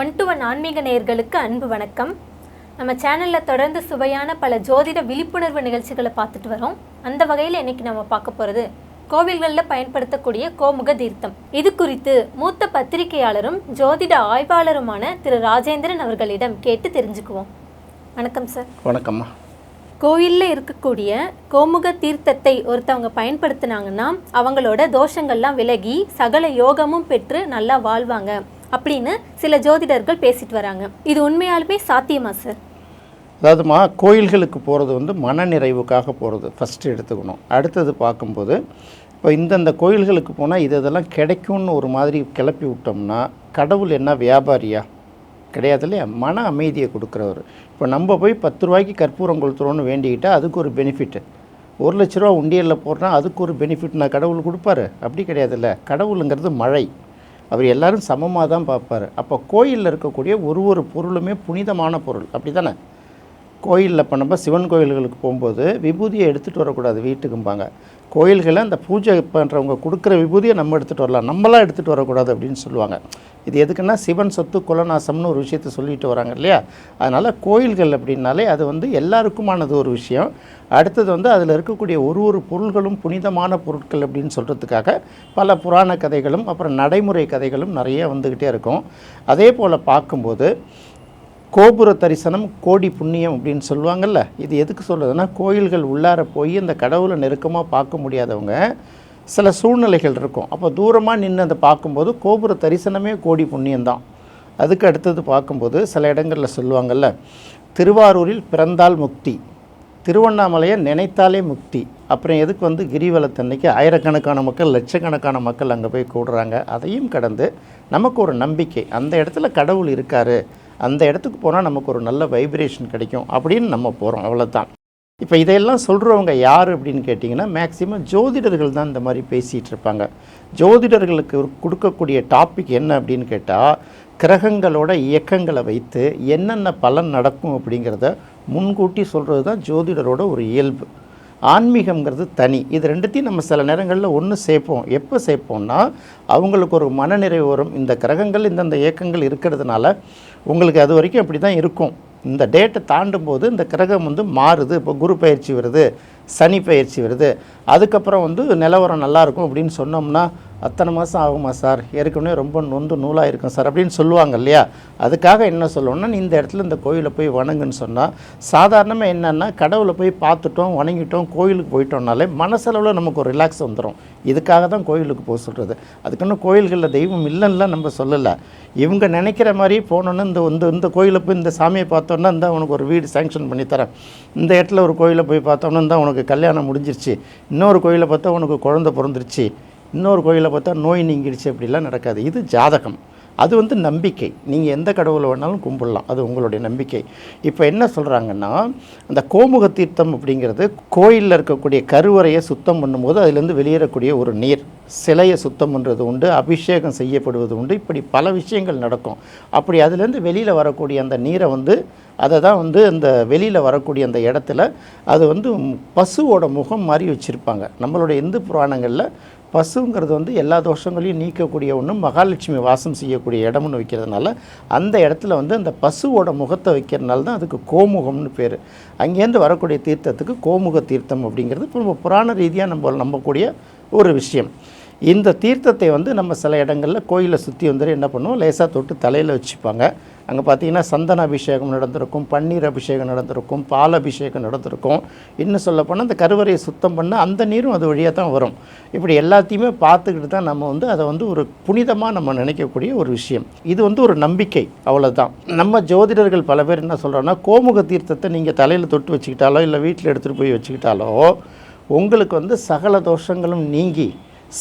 1-to-1 ஆன்மீக நேயர்களுக்கு அன்பு வணக்கம். நம்ம சேனலில் தொடர்ந்து சுவையான பல ஜோதிட விழிப்புணர்வு நிகழ்ச்சிகளை பார்த்துட்டு வரோம். அந்த வகையில் இன்னைக்கு நம்ம பார்க்க போகிறது கோவில்களில் பயன்படுத்தக்கூடிய கோமுக தீர்த்தம். இது குறித்து மூத்த பத்திரிகையாளரும் ஜோதிட ஆய்வாளருமான திரு ராஜேந்திரன் அவர்களிடம் கேட்டு தெரிஞ்சுக்குவோம். வணக்கம் சார். வணக்கம்மா. கோயிலில் இருக்கக்கூடிய கோமுக தீர்த்தத்தை ஒருத்தவங்க பயன்படுத்தினாங்கன்னா அவங்களோட தோஷங்கள்லாம் விலகி சகல யோகமும் பெற்று நல்லா வாழ்வாங்க அப்படின்னு சில ஜோதிடர்கள் பேசிட்டு வராங்க. இது உண்மையாலுமே சாத்தியமா சார்? அதாவதுமா, கோயில்களுக்கு போகிறது மனநிறைவுக்காக போகிறது ஃபஸ்ட்டு எடுத்துக்கணும். அடுத்தது பார்க்கும்போது இப்போ இந்தந்த கோயில்களுக்கு போனால் இதெல்லாம் கிடைக்கும்னு ஒரு மாதிரி கிளப்பி விட்டோம்னா கடவுள் என்ன வியாபாரியா? கிடையாது இல்லையா? மன அமைதியை கொடுக்குறவர். இப்போ நம்ம போய் 10 ரூபாய்க்கு கற்பூரம் கொளுத்துறோன்னு வேண்டிக்கிட்டால் அதுக்கு ஒரு பெனிஃபிட்டு, 1 லட்ச ரூபா உண்டியலில் போடுறா அதுக்கு ஒரு பெனிஃபிட் நான் கடவுள் கொடுப்பாரு? அப்படி கிடையாது இல்லை. கடவுளுங்கிறது மழை, அவர் எல்லோரும் சமமாக தான் பார்ப்பார். அப்போ கோயிலில் இருக்கக்கூடிய ஒரு பொருளுமே புனிதமான பொருள், அப்படி தானே? கோயிலில் இப்போ நம்ம சிவன் கோயில்களுக்கு போகும்போது விபூதியை எடுத்துகிட்டு வரக்கூடாது வீட்டுக்கும்பாங்க. கோயில்களை அந்த பூஜை பண்ணுறவங்க கொடுக்குற விபூதியை நம்ம எடுத்துகிட்டு வரலாம், நம்மளாம் எடுத்துகிட்டு வரக்கூடாது அப்படின்னு சொல்லுவாங்க. இது எதுக்குன்னா சிவன் சொத்து குலநாசம்னு ஒரு விஷயத்தை சொல்லிட்டு வராங்க இல்லையா? அதனால் கோயில்கள் அப்படின்னாலே அது எல்லாருக்குமானது ஒரு விஷயம். அடுத்தது அதில் இருக்கக்கூடிய ஒரு பொருள்களும் புனிதமான பொருட்கள் அப்படின்னு சொல்கிறதுக்காக பல புராண கதைகளும் அப்புறம் நடைமுறை கதைகளும் நிறைய வந்துக்கிட்டே இருக்கும். அதே போல் பார்க்கும்போது கோபுர தரிசனம் கோடி புண்ணியம் அப்படின்னு சொல்லுவாங்கள்ல. இது எதுக்கு சொல்கிறதுனா, கோயில்கள் உள்ளார போய் அந்த கடவுளை நெருக்கமாக பார்க்க முடியாதவங்க சில சூழ்நிலைகள் இருக்கும். அப்போ தூரமாக நின்று அதை பார்க்கும்போது கோபுர தரிசனமே கோடி புண்ணியம்தான். அதுக்கு அடுத்தது பார்க்கும்போது சில இடங்களில் சொல்லுவாங்கள்ல, திருவாரூரில் பிறந்தால் முக்தி, திருவண்ணாமலையை நினைத்தாலே முக்தி. அப்புறம் எதுக்கு கிரிவலத்தன்னைக்கு ஆயிரக்கணக்கான மக்கள் லட்சக்கணக்கான மக்கள் அங்கே போய் கூடுறாங்க. அதையும் கடந்து நமக்கு ஒரு நம்பிக்கை, அந்த இடத்துல கடவுள் இருக்கார், அந்த இடத்துக்கு போனால் நமக்கு ஒரு நல்ல வைப்ரேஷன் கிடைக்கும் அப்படின்னு நம்ம போகிறோம், அவ்வளோதான். இப்போ இதையெல்லாம் சொல்கிறவங்க யார் அப்படின்னு கேட்டிங்கன்னா மேக்சிமம் ஜோதிடர்கள் தான் இந்த மாதிரி பேசிகிட்டு இருப்பாங்க. ஜோதிடர்களுக்கு கொடுக்கக்கூடிய டாபிக் என்ன அப்படின்னு கேட்டால், கிரகங்களோட இயக்கங்களை வைத்து என்னென்ன பலன் நடக்கும் அப்படிங்கிறத முன்கூட்டி சொல்கிறது தான் ஜோதிடரோட ஒரு இயல்பு. ஆன்மீகம்ங்கிறது தனி. இது ரெண்டுத்தையும் நம்ம சில நேரங்களில் ஒன்று சேர்ப்போம். எப்போ சேர்ப்போம்னா, அவங்களுக்கு ஒரு மனநிறைவு வரும். இந்த கிரகங்கள் இந்தந்த இயக்கங்கள் இருக்கிறதுனால உங்களுக்கு அது வரைக்கும் அப்படி தான் இருக்கும். இந்த டேட்டை தாண்டும் போது இந்த கிரகம் மாறுது. இப்போ குரு பயிற்சி வருது, சனி பயிற்சி வருது, அதுக்கப்புறம் நிலவரம் நல்லாயிருக்கும் அப்படின்னு சொன்னோம்னா அத்தனை மாதம் ஆகுமா சார், ஏற்கனவே ரொம்ப நூலாக இருக்கும் சார் அப்படின்னு சொல்லுவாங்க இல்லையா? அதுக்காக என்ன சொல்லுவோம்னா, இந்த இடத்துல இந்த கோயிலை போய் வணங்குன்னு சொன்னால், சாதாரணமாக என்னென்னா கடவுளை போய் பார்த்துட்டோம் வணங்கிட்டோம் கோயிலுக்கு போயிட்டோம்னாலே மனசளவில் நமக்கு ஒரு ரிலாக்ஸ் வந்துடும். இதுக்காக தான் கோயிலுக்கு போக சொல்கிறது. அதுக்குன்னு கோயில்களில் தெய்வம் இல்லைன்னா நம்ம சொல்லலை. இவங்க நினைக்கிற மாதிரி போனோன்னு இந்த கோயிலை போய் இந்த சாமியை பார்த்தோன்னா இந்த உனக்கு ஒரு வீடு சேங்ஷன் பண்ணித்தரேன், இந்த இடத்துல ஒரு கோயிலை போய் பார்த்தோன்னா தான் உனக்கு கல்யாணம் முடிஞ்சிருச்சு, இன்னொரு கோயிலை பார்த்தா உனக்கு குழந்தை பிறந்துருச்சு, இன்னொரு கோயிலை பார்த்தா நோய் நீங்கிடுச்சு, அப்படிலாம் நடக்காது. இது ஜாதகம், அது நம்பிக்கை. நீங்கள் எந்த கடவுளை வேணாலும் கும்பிடலாம், அது உங்களுடைய நம்பிக்கை. இப்போ என்ன சொல்கிறாங்கன்னா, அந்த கோமுக தீர்த்தம் அப்படிங்கிறது கோயிலில் இருக்கக்கூடிய கருவறையை சுத்தம் பண்ணும்போது அதிலேருந்து வெளியேறக்கூடிய ஒரு நீர், சிலையை சுத்தம் பண்ணுறது உண்டு, அபிஷேகம் செய்யப்படுவது உண்டு, இப்படி பல விஷயங்கள் நடக்கும். அப்படி அதுலேருந்து வெளியில் வரக்கூடிய அந்த நீரை அதை தான் அந்த வெளியில் வரக்கூடிய அந்த இடத்துல அது பசுவோட முகம் மாதிரி வச்சுருப்பாங்க. நம்மளுடைய இந்து புராணங்களில் பசுங்கிறது எல்லா தோஷங்களையும் நீக்கக்கூடிய ஒன்று, மகாலட்சுமி வாசம் செய்யக்கூடிய இடம்னு வைக்கிறதுனால அந்த இடத்துல அந்த பசுவோட முகத்தை வைக்கிறதுனால தான் அதுக்கு கோமுகம்னு பேர். அங்கேருந்து வரக்கூடிய தீர்த்தத்துக்கு கோமுக தீர்த்தம் அப்படிங்கிறது இப்போ புராண ரீதியாக நம்ம நம்பக்கூடிய ஒரு விஷயம். இந்த தீர்த்தத்தை நம்ம சில இடங்களில் கோயிலை சுற்றி என்ன பண்ணுவோம், லேசாக தொட்டு தலையில் வச்சுப்பாங்க. அங்கே பார்த்திங்கன்னா சந்தன அபிஷேகம் நடந்திருக்கும், பன்னீர் அபிஷேகம் நடந்திருக்கும், பால் அபிஷேகம் நடந்திருக்கும். இன்னும் சொல்லப்போனால் அந்த கருவறையை சுத்தம் பண்ண அந்த நீரும் அது வழியாக தான் வரும். இப்படி எல்லாத்தையுமே பார்த்துக்கிட்டு தான் நம்ம அதை ஒரு புனிதமாக நம்ம நினைக்கக்கூடிய ஒரு விஷயம். இது ஒரு நம்பிக்கை, அவ்வளோதான். நம்ம ஜோதிடர்கள் பல பேர் என்ன சொல்கிறோன்னா, கோமுக தீர்த்தத்தை நீங்கள் தலையில் தொட்டு வச்சுக்கிட்டாலோ இல்லை வீட்டில் எடுத்துகிட்டு போய் வச்சுக்கிட்டாலோ உங்களுக்கு சகல தோஷங்களும் நீங்கி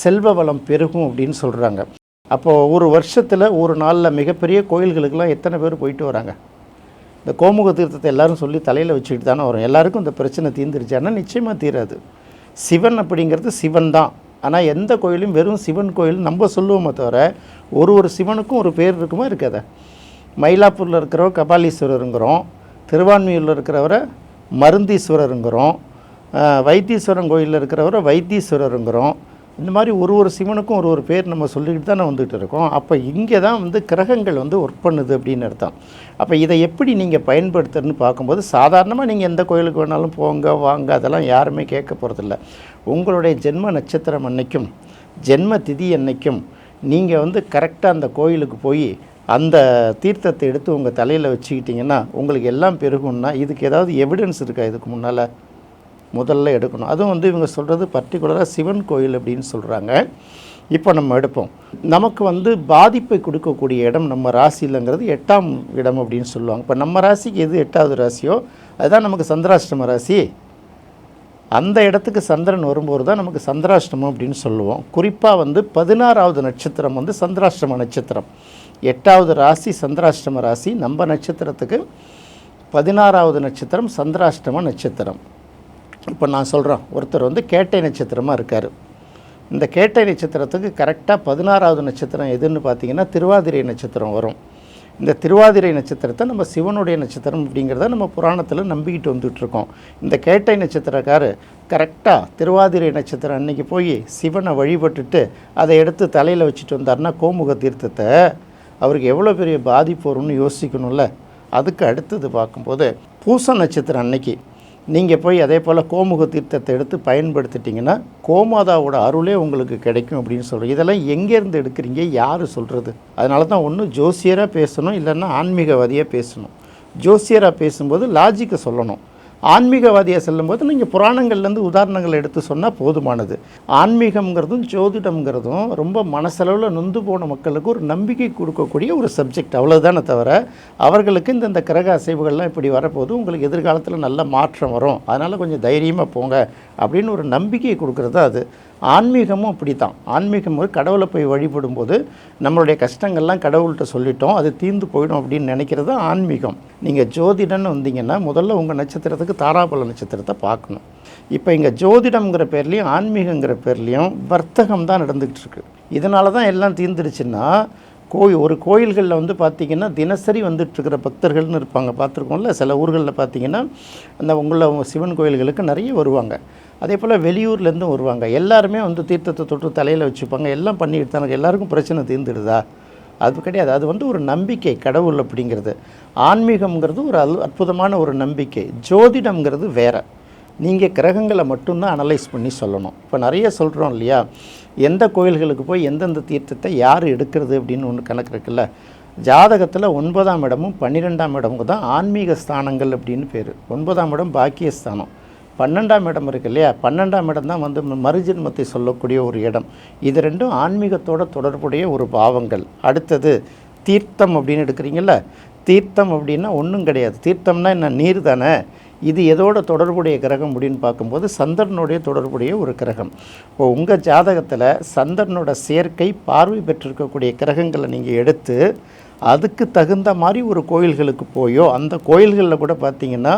செல்வ வளம் பெருகும் அப்படின்னு சொல்கிறாங்க. அப்போது ஒரு வருஷத்தில் ஒரு நாளில் மிகப்பெரிய கோயில்களுக்கெல்லாம் எத்தனை பேர் போயிட்டு வராங்க? இந்த கோமுக தீர்த்தத்தை எல்லோரும் சொல்லி தலையில் வச்சுக்கிட்டு தானே வரும். எல்லாருக்கும் இந்த பிரச்சனை தீர்ந்துருச்சான்னா நிச்சயமாக தீராது. சிவன் அப்படிங்கிறது சிவன் தான். ஆனால் எந்த கோயிலும் வெறும் சிவன் கோயில் நம்ம சொல்லுவோமே தவிர ஒரு சிவனுக்கும் ஒரு பேர் இருக்குமா? இருக்காத. மயிலாப்பூரில் இருக்கிறவர் கபாலீஸ்வரருங்கிறோம், திருவான்மியூரில் இருக்கிறவரை மருந்தீஸ்வரருங்கிறோம், வைத்தீஸ்வரன் கோயிலில் இருக்கிறவரை வைத்தீஸ்வரருங்கிறோம், இந்த மாதிரி ஒரு சிவனுக்கும் ஒரு பேர் நம்ம சொல்லிக்கிட்டு தானே வந்துகிட்டு இருக்கோம். அப்போ இங்கே தான் வந்து கிரகங்கள் வந்து ஒர்க் பண்ணுது அப்படின்னு அர்த்தம். அப்போ இதை எப்படி நீங்கள் பயன்படுத்துறதுன்னு பார்க்கும்போது சாதாரணமாக நீங்கள் எந்த கோயிலுக்கு வேணாலும் போங்க வாங்க, அதெல்லாம் யாருமே கேட்க போகிறதில்ல. உங்களுடைய ஜென்ம நட்சத்திரம் அன்னைக்கும் ஜென்ம திதி அன்னைக்கும் நீங்கள் வந்து கரெக்டாக அந்த கோயிலுக்கு போய் அந்த தீர்த்தத்தை எடுத்து உங்கள் தலையில் வச்சுக்கிட்டிங்கன்னா உங்களுக்கு எல்லாம் பெருகும்னா இதுக்கு ஏதாவது எவிடன்ஸ் இருக்கா? இதுக்கு முன்னால் முதல்ல எடுக்கணும். அதுவும் வந்து இவங்க சொல்கிறது பர்டிகுலராக சிவன் கோயில் அப்படின்னு சொல்கிறாங்க. இப்போ நம்ம எடுப்போம். நமக்கு வந்து பாதிப்பை கொடுக்கக்கூடிய இடம் நம்ம ராசியிலங்கிறது 8ஆம் இடம் அப்படின்னு சொல்லுவாங்க. இப்போ நம்ம ராசிக்கு எது 8வது ராசியோ அதுதான் நமக்கு சந்திராஷ்டம ராசி. அந்த இடத்துக்கு சந்திரன் வரும்போது தான் நமக்கு சந்திராஷ்டமம் அப்படின்னு சொல்லுவோம். குறிப்பாக வந்து 16வது நட்சத்திரம் வந்து சந்திராஷ்டம நட்சத்திரம். 8வது ராசி சந்திராஷ்டம ராசி. நம்ம நட்சத்திரத்துக்கு 16வது நட்சத்திரம் சந்திராஷ்டம நட்சத்திரம். இப்போ நான் சொல்கிறேன், ஒருத்தர் வந்து கேட்டை நட்சத்திரமாக இருக்கார். இந்த கேட்டை நட்சத்திரத்துக்கு கரெக்டாக 16வது நட்சத்திரம் எதுன்னு பார்த்தீங்கன்னா திருவாதிரை நட்சத்திரம் வரும். இந்த திருவாதிரை நட்சத்திரத்தை நம்ம சிவனுடைய நட்சத்திரம் அப்படிங்கிறத நம்ம புராணத்தில் நம்பிக்கிட்டு வந்துட்டுருக்கோம். இந்த கேட்டை நட்சத்திரக்காரர் கரெக்டாக திருவாதிரை நட்சத்திரம் அன்றைக்கி போய் சிவனை வழிபட்டுட்டு அதை எடுத்து தலையில் வச்சுட்டு வந்தார்னா கோமுக தீர்த்தத்தை அவருக்கு எவ்வளோ பெரிய பாதிப்பு வரும்னு யோசிக்கணும்ல. அதுக்கு அடுத்தது பார்க்கும்போது பூச நட்சத்திரம் அன்னைக்கு நீங்கள் போய் அதே போல் கோமுக தீர்த்தத்தை எடுத்து பயன்படுத்திட்டிங்கன்னா கோமாதாவோட அருளே உங்களுக்கு கிடைக்கும் அப்படின்னு சொல்கிறோம். இதெல்லாம் எங்கேருந்து எடுக்கிறீங்க? யார் சொல்கிறது? அதனால தான் ஒன்று ஜோசியராக பேசணும், இல்லைன்னா ஆன்மீகவாதியாக பேசணும். ஜோசியராக பேசும்போது லாஜிக்கை சொல்லணும். ஆன்மீகவாதியாக செல்லும்போது நீங்கள் புராணங்கள்லேருந்து உதாரணங்கள் எடுத்து சொன்னால் போதுமானது. ஆன்மீகம்ங்கிறதும் ஜோதிடம்ங்கிறதும் ரொம்ப மனசளவில் நொந்து போன மக்களுக்கு ஒரு நம்பிக்கை கொடுக்கக்கூடிய ஒரு சப்ஜெக்ட், அவ்வளோதானே தவிர அவர்களுக்கு இந்த கிரக அசைவுகள்லாம் இப்படி வரப்போது உங்களுக்கு எதிர்காலத்தில் நல்ல மாற்றம் வரும், அதனால் கொஞ்சம் தைரியமாக போங்க அப்படின்னு ஒரு நம்பிக்கையை கொடுக்குறது தான் அது. ஆன்மீகமும் அப்படி தான். ஆன்மீகம் கடவுளை போய் வழிபடும்போது நம்மளுடைய கஷ்டங்கள்லாம் கடவுள்கிட்ட சொல்லிட்டோம், அது தீர்ந்து போயிடும் அப்படின்னு நினைக்கிறது ஆன்மீகம். நீங்கள் ஜோதிடன்னு வந்தீங்கன்னா முதல்ல உங்கள் நட்சத்திரத்துக்கு தாராபல நட்சத்திரத்தை பார்க்கணும். இப்போ இங்கே ஜோதிடம்ங்கிற பேர்லேயும் ஆன்மீகங்கிற பேர்லேயும் வர்த்தகம் தான் நடந்துக்கிட்டு இருக்கு. இதனால தான் எல்லாம் தீர்ந்துடுச்சுன்னா ஒரு கோயில்களில் வந்து பார்த்திங்கன்னா தினசரி வந்துட்டுருக்கிற பக்தர்கள்னு இருப்பாங்க, பார்த்துருக்கோம்ல. சில ஊர்களில் பார்த்திங்கன்னா அந்த உங்களை சிவன் கோயில்களுக்கு நிறைய வருவாங்க. அதே போல் வெளியூர்லேருந்தும் வருவாங்க. எல்லாருமே வந்து தீர்த்தத்தை தொட்டு தலையில் வச்சுப்பாங்க, எல்லாம் பண்ணிக்கிட்டு தானே. எல்லாருக்கும் பிரச்சனை தீர்ந்துடுதா? அது கிடையாது. அது வந்து ஒரு நம்பிக்கை, கடவுள் அப்படிங்கிறது. ஆன்மீகம்ங்கிறது ஒரு அற்புதமான ஒரு நம்பிக்கை. ஜோதிடம்ங்கிறது வேறு. நீங்கள் கிரகங்களை மட்டும்தான் அனலைஸ் பண்ணி சொல்லணும். இப்போ நிறைய சொல்கிறோம் இல்லையா, எந்த கோயில்களுக்கு போய் எந்தெந்த தீர்த்தத்தை யார் எடுக்கிறது அப்படின்னு ஒன்று கணக்கு இருக்குல்ல. ஜாதகத்தில் 9ஆம் இடமும் 12ஆம் இடமும் தான் ஆன்மீக ஸ்தானங்கள் அப்படின்னு பேர். 9ஆம் இடம் பாக்கியஸ்தானம், 12ஆம் இடம் இருக்கு இல்லையா, 12ஆம் இடம் தான் வந்து மறுஜென்மத்தை சொல்லக்கூடிய ஒரு இடம். இது ரெண்டும் ஆன்மீகத்தோட தொடர்புடைய ஒரு பாவங்கள். அடுத்தது தீர்த்தம் அப்படின்னு எடுக்கிறீங்கள. தீர்த்தம் அப்படின்னா ஒன்றும் கிடையாது. தீர்த்தம்னா என்ன? நீர் தானே. இது எதோட தொடர்புடைய கிரகம் அப்படின்னு பார்க்கும்போது சந்திரனுடைய தொடர்புடைய ஒரு கிரகம். இப்போ உங்கள் ஜாதகத்தில் சந்திரனோட சேர்க்கை பார்வை பெற்றிருக்கக்கூடிய கிரகங்களை நீங்கள் எடுத்து அதுக்கு தகுந்த மாதிரி ஒரு கோயில்களுக்கு போயோ, அந்த கோயில்களில் கூட பார்த்திங்கன்னா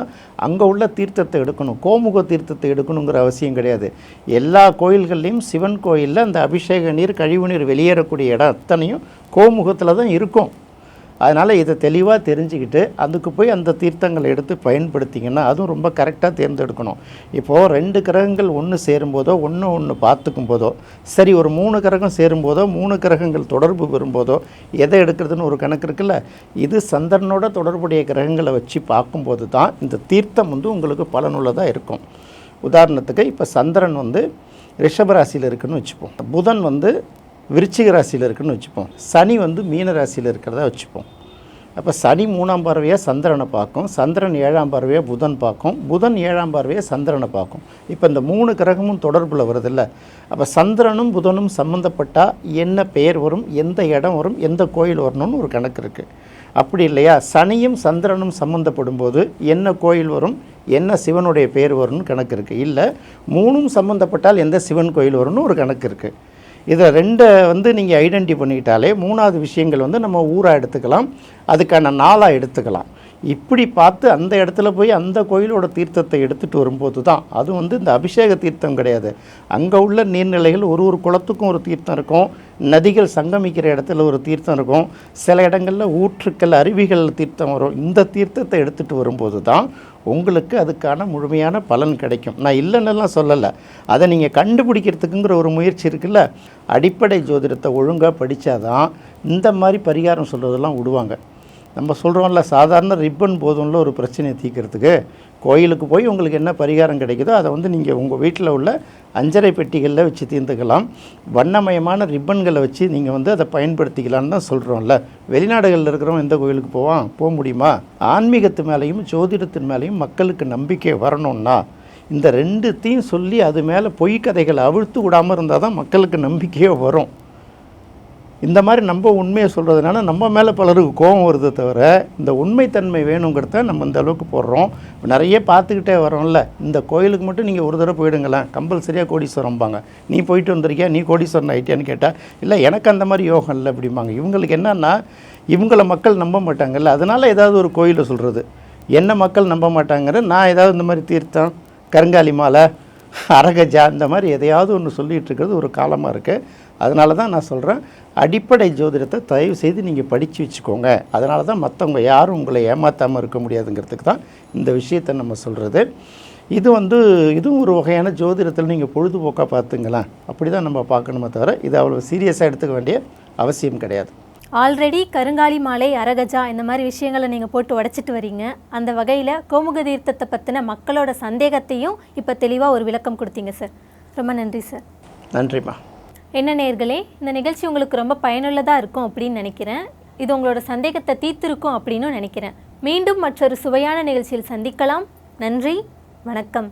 அங்கே உள்ள தீர்த்தத்தை எடுக்கணும். கோமுக தீர்த்தத்தை எடுக்கணுங்கிற அவசியம் கிடையாது. எல்லா கோயில்கள்லேயும் சிவன் கோயிலில் அந்த அபிஷேக நீர் கழிவு நீர் வெளியேறக்கூடிய இடம் அத்தனையும் கோமுகத்தில் தான் இருக்கும். அதனால் இதை தெளிவாக தெரிஞ்சுக்கிட்டு அதுக்கு போய் அந்த தீர்த்தங்களை எடுத்து பயன்படுத்திங்கன்னா அதுவும் ரொம்ப கரெக்டாக தேர்ந்தெடுக்கணும். இப்போது 2 கிரகங்கள் ஒன்று சேரும்போதோ ஒன்று பார்த்துக்கும் போதோ சரி, ஒரு 3 கிரகம் சேரும்போதோ 3 கிரகங்கள் தொடர்பு பெறும்போதோ எதை எடுக்கிறதுன்னு ஒரு கணக்கு இருக்குல்ல. இது சந்திரனோட தொடர்புடைய கிரகங்களை வச்சு பார்க்கும்போது தான் இந்த தீர்த்தம் வந்து உங்களுக்கு பலனுள்ளதாக இருக்கும். உதாரணத்துக்கு இப்போ சந்திரன் வந்து ரிஷபராசியில் இருக்குதுன்னு வச்சுப்போம், புதன் வந்து விருச்சிக ராசியில் இருக்குன்னு வச்சுப்போம், சனி வந்து மீன ராசியில் இருக்கிறதா வச்சுப்போம். அப்போ சனி 3ஆம் பார்வையாக சந்திரனை பார்க்கும், சந்திரன் 7ஆம் பார்வையாக புதன் பார்க்கும், புதன் 7ஆம் பார்வையாக சந்திரனை பார்க்கும். இப்போ இந்த 3 கிரகமும் தொடர்பில் வருதில்ல. அப்போ சந்திரனும் புதனும் சம்மந்தப்பட்டால் என்ன பெயர் வரும், எந்த இடம் வரும், எந்த கோயில் வரணும்னு ஒரு கணக்கு இருக்குது. அப்படி இல்லையா, சனியும் சந்திரனும் சம்மந்தப்படும் போது என்ன கோயில் வரும், என்ன சிவனுடைய பெயர் வரும்னு கணக்கு இருக்குது. இல்லை 3ம் சம்மந்தப்பட்டால் எந்த சிவன் கோயில் வரும்னு ஒரு கணக்கு இருக்குது. இதை 2 வந்து நீங்கள் ஐடென்டி பண்ணிக்கிட்டாலே 3வது விஷயங்கள் வந்து நம்ம ஊராக எடுத்துக்கலாம், அதுக்கான நாளாக எடுத்துக்கலாம். இப்படி பார்த்து அந்த இடத்துல போய் அந்த கோயிலோட தீர்த்தத்தை எடுத்துகிட்டு வரும்போது தான் அது வந்து இந்த அபிஷேக தீர்த்தம் கிடையாது. அங்கே உள்ள நீர்நிலைகள் ஒரு குளத்துக்கும் ஒரு தீர்த்தம் இருக்கும், நதிகள் சங்கமிக்கிற இடத்துல ஒரு தீர்த்தம் இருக்கும், சில இடங்களில் ஊற்றுக்கள் அருவிகள் தீர்த்தம் வரும். இந்த தீர்த்தத்தை எடுத்துகிட்டு வரும்போது தான் உங்களுக்கு அதுக்கான முழுமையான பலன் கிடைக்கும். நான் இல்லைன்னெல்லாம் சொல்லலை, அதை நீங்கள் கண்டுபிடிக்கிறதுக்குங்கிற ஒரு முயற்சி இருக்குல்ல. அடிப்படை ஜோதிடத்தை ஒழுங்காக படித்தாதான் இந்த மாதிரி பரிகாரம் சொல்கிறதெல்லாம் விடுவாங்க. நம்ம சொல்கிறோம்ல, சாதாரண ரிப்பன் போதும்ல ஒரு பிரச்சனையை தீர்க்கிறதுக்கு. கோயிலுக்கு போய் உங்களுக்கு என்ன பரிகாரம் கிடைக்குதோ அதை வந்து நீங்கள் உங்கள் வீட்டில் உள்ள அஞ்சரை பெட்டிகளில் வச்சு தீர்ந்துக்கலாம். வண்ணமயமான ரிப்பன்களை வச்சு நீங்கள் வந்து அதை பயன்படுத்திக்கலான்னு தான் சொல்கிறோம்ல. வெளிநாடுகளில் இருக்கிறவங்க எந்த கோயிலுக்கு போக முடியுமா? ஆன்மீகத்து மேலேயும் ஜோதிடத்தின் மேலேயும் மக்களுக்கு நம்பிக்கை வரணும்னா இந்த ரெண்டுத்தையும் சொல்லி அது மேலே பொய் கதைகளை அவிழ்த்து விடாமல் இருந்தால் தான் மக்களுக்கு நம்பிக்கையே வரும். இந்த மாதிரி நம்ம உண்மையை சொல்கிறதுனால நம்ம மேலே பலருக்கு கோபம் வருது தவிர இந்த உண்மைத்தன்மை வேணுங்கிறத நம்ம இந்த அளவுக்கு போடுறோம். நிறைய பார்த்துக்கிட்டே வரோம்ல. இந்த கோயிலுக்கு மட்டும் நீங்கள் ஒரு தடவை போயிடுங்களேன், கம்பல்சரியாக கோடீஸ்வரம்பாங்க. நீ போயிட்டு வந்திருக்கியா, நீ கோடீஸ்வரன் ஆகிட்டியான்னு கேட்டால் இல்லை எனக்கு அந்த மாதிரி யோகம் இல்லை அப்படிம்பாங்க. இவங்களுக்கு என்னன்னா இவங்கள மக்கள் நம்ப மாட்டாங்கல்ல, அதனால் ஏதாவது ஒரு கோயிலை சொல்கிறது. என்ன மக்கள் நம்ப மாட்டாங்கிற நான் ஏதாவது இந்த மாதிரி தீர்த்தம், கருங்காலி மாலை, அரகஜா இந்த மாதிரி எதையாவது ஒன்று சொல்லிகிட்டு இருக்கிறது ஒரு காலமாக இருக்குது. அதனால தான் நான் சொல்கிறேன், அடிப்படை ஜோதிடத்தை தயவு செய்து நீங்கள் படித்து வச்சுக்கோங்க. அதனால தான் மற்றவங்க யாரும் உங்களை ஏமாற்றாமல் இருக்க முடியாதுங்கிறதுக்கு தான் இந்த விஷயத்தை நம்ம சொல்கிறது. இதுவும் ஒரு வகையான ஜோதிடத்தில் நீங்கள் பொழுதுபோக்காக பார்த்துங்களேன், அப்படி தான் நம்ம பார்க்கணுமே தவிர இது அவ்வளோ சீரியஸாக எடுத்துக்க வேண்டிய அவசியம் கிடையாது. ஆல்ரெடி கருங்காலி மாலை, அரகஜா இந்த மாதிரி விஷயங்களை நீங்கள் போட்டு உடைச்சிட்டு வரீங்க. அந்த வகையில் கோமுக தீர்த்தத்தை பற்றின மக்களோட சந்தேகத்தையும் இப்போ தெளிவாக ஒரு விளக்கம் கொடுத்தீங்க சார். ரொம்ப நன்றி சார். நன்றிம்மா. என்ன நேயர்களே, இந்த நிகழ்ச்சி உங்களுக்கு ரொம்ப பயனுள்ளதாக இருக்கும் அப்படின்னு நினைக்கிறேன். இது உங்களோட சந்தேகத்தை தீர்த்திருக்கும் அப்படின்னு நினைக்கிறேன். மீண்டும் மற்றொரு சுவையான நிகழ்ச்சியில் சந்திக்கலாம். நன்றி, வணக்கம்.